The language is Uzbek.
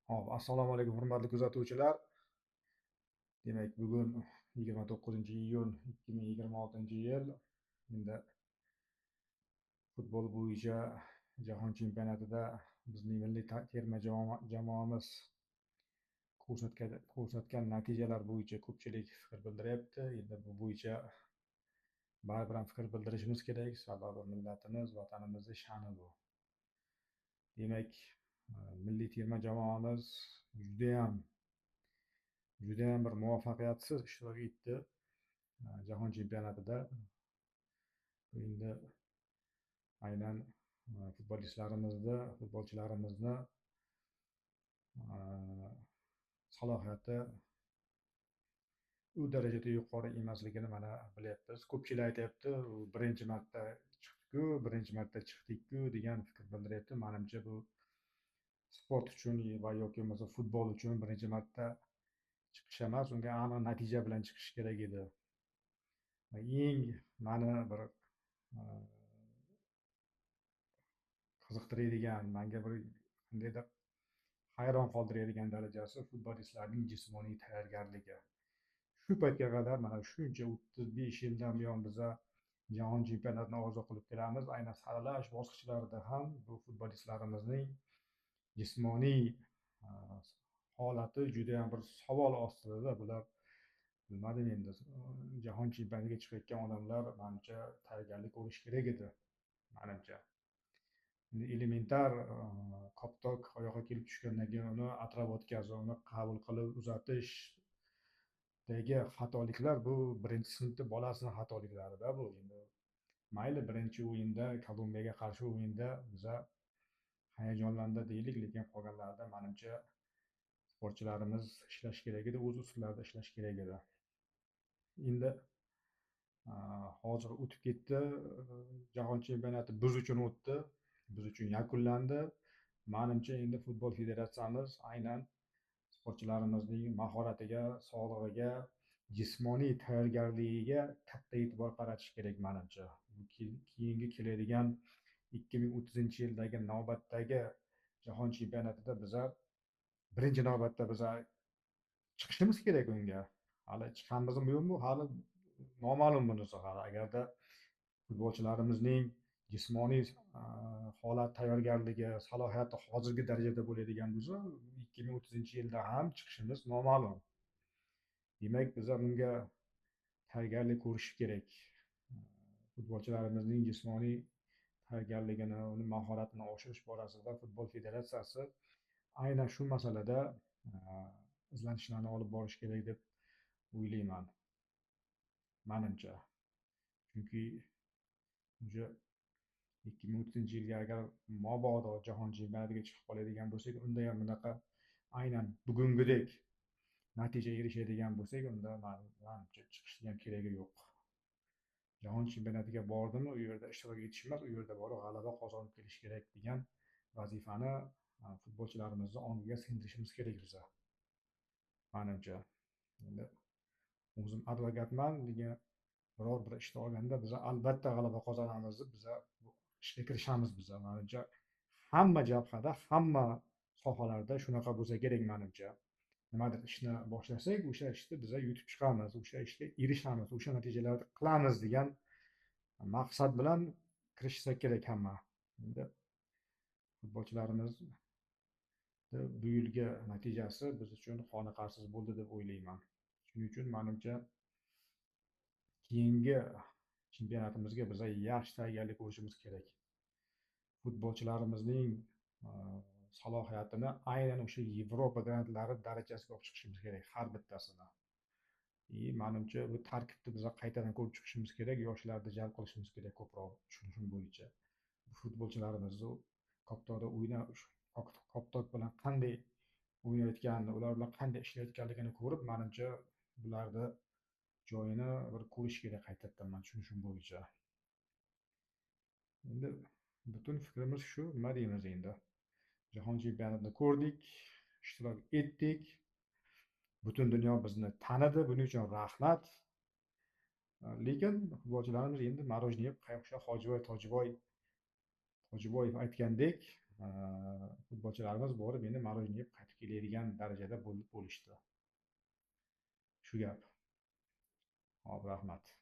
Hop, assalomu alaykum hurmatli kuzatuvchilar. Demak, bugun 29-iyun 2026-yil. Endi futbol bo'yicha jahon chempionatida bizning milliy terma jamoamiz ko'rsatgan natijalar bo'yicha ko'pchilik fikr bildiryapti. Endi bu bo'yicha baribir ham fikr bildirishimiz kerak, sababi millatimiz, vatanimizning sha'ni bu. Demak, milliy terma jamoamiz judayam judayam bir muvaffaqiyatsiz ishtirok etdi jahon chempionatida. Endi aynan futbolchilarimizni salohiyati u darajada yuqori emasligini mana bilyapmiz. Ko'pchilik aytyapti, u birinchi marta chiqdikku degan fikr bildiryapti. Manimcha bu sport uchun va yoki bo'lmasa futbol uchun birinchi marta chiqish emas, unga aniq natija bilan chiqish kerak edi. Eng mani bir qiziqtiradigan, menga bir qandaydir hayron qoldiradigan darajasi futbolistlarning jismoniy tayyorgarligi. Shu paytga qadar mana shuncha 35 yildan buyon biza jahon chempionatini orzu qilib kelamiz. Aynan saralash bosqichlarida ham bu futbolistlarimizning jismoniy holati juda ham bir savol ostida. Bular bilmadim endi jahon chempionatiga chiqayotgan odamlar manimcha tayyorgarlik ko'rish kerak edi, manimcha. Elementar koptok oyoqqa kelib tushgandan keyin uni atrof o'tkazib, uni qabul qilib uzatishdagi xatoliklar bu birinchi sinfda bolasini xatoliklarida bu. Endi mayli birinchi o'yinda Kolumbiyaga qarshi o'yinda biza hayajonlandi deylik, lekin qolganlarida manimcha sportchilarimiz ishlash kerak edi, o'z ustilarida ishlash kerak edi. Endi hozir o'tib ketdi, jahon chempionati biz uchun o'tdi, biz uchun yakunlandi. Manimcha endi futbol federatsiyamiz aynan sportchilarimizning mahoratiga, sog'lig'iga, jismoniy tayyorgarligiga katta e'tibor qaratish kerak manimcha. Keyingi keladigan 2030-yildagi navbatdagi jahon chempionatida bizlar birinchi navbatda bizlar chiqishimiz kerak unga. Hali chiqamizmi yo'qmi, hali noma'lum bunisi hali. Agarda futbolchilarimizning jismoniy holat tayyorgarligi, salohiyati hozirgi darajada bo'ladigan bo'lsa, 2030-yilda ham chiqishimiz noma'lum. Demak, bizlar unga tayyorgarlik ko'rish kerak. Futbolchilarimizning jismoniy tayyorgarligini, uni mahoratini oshirish borasida futbol federatsiyasi aynan shu masalada izlanishlarni olib borish kerak deb o'ylayman, manimcha. Chunki уже 2030-yilga agar mabodo jahon chempionatiga chiqib qoladigan bo'lsak, unda ham bunaqa aynan bugungidek natija erishadigan bo'lsak, unda manimcha chiqishni ham keragi yo'q. Jahon chempionatiga bordimi, u yerda ishtirok etish emas, u yerda borib g'alaba qozonib kelish kerak degan vazifani futbolchilarimizni ongiga singdirishimiz kerak biza, manimcha. Endi o'zim advokatman degan biror bir ishni olganda biza albatta g'alaba qozonamiz deb biza bu ishga kirishamiz. Biza manimcha hamma jabhada, hamma sohalarda shunaqa bo'lsa kerak manimcha. Nimadir ishni boshlasak, o'sha ishni biza yutib chiqamiz, o'sha ishga erishamiz, o'sha natijalarni qilamiz degan maqsad bilan kirishsa kerak hamma. Endi futbolchilarimiz bu yilgi natijasi biz uchun qoniqarsiz bo'ldi deb o'ylayman. Shuning uchun manimcha keyingi chempionatimizga biza yaxshi tayyorgarlik ko'rishimiz kerak. Futbolchilarimizning salohiyatini aynan o'sha Yevropa grandlari darajasiga olib chiqishimiz kerak har bittasini. Manimcha bu tarkibni biza qaytadan ko'rib chiqishimiz kerak, yoshlarni jalb qilishimiz kerak ko'proq shu bo'yicha. Futbolchilarimizni koptok bilan qanday o'ynayotganini, ular bilan qanday ishlayotganligini ko'rib, manimcha bularni joyini bir ko'rish kerak qaytadan mana shu bo'yicha. Endi butun fikrimiz shu, nima deymiz endi? Jahon chempionatini ko'rdik, ishtirok etdik. Butun dunyo bizni tanidi, buning uchun rahmat. Lekin futbolchilarimiz endi Marojniyev, Hojiboyev aytgandek, futbolchilarimiz borib endi morоженое yeb qaytib keladigan darajada bo'lishdi. Shu gap. Hop, rahmat.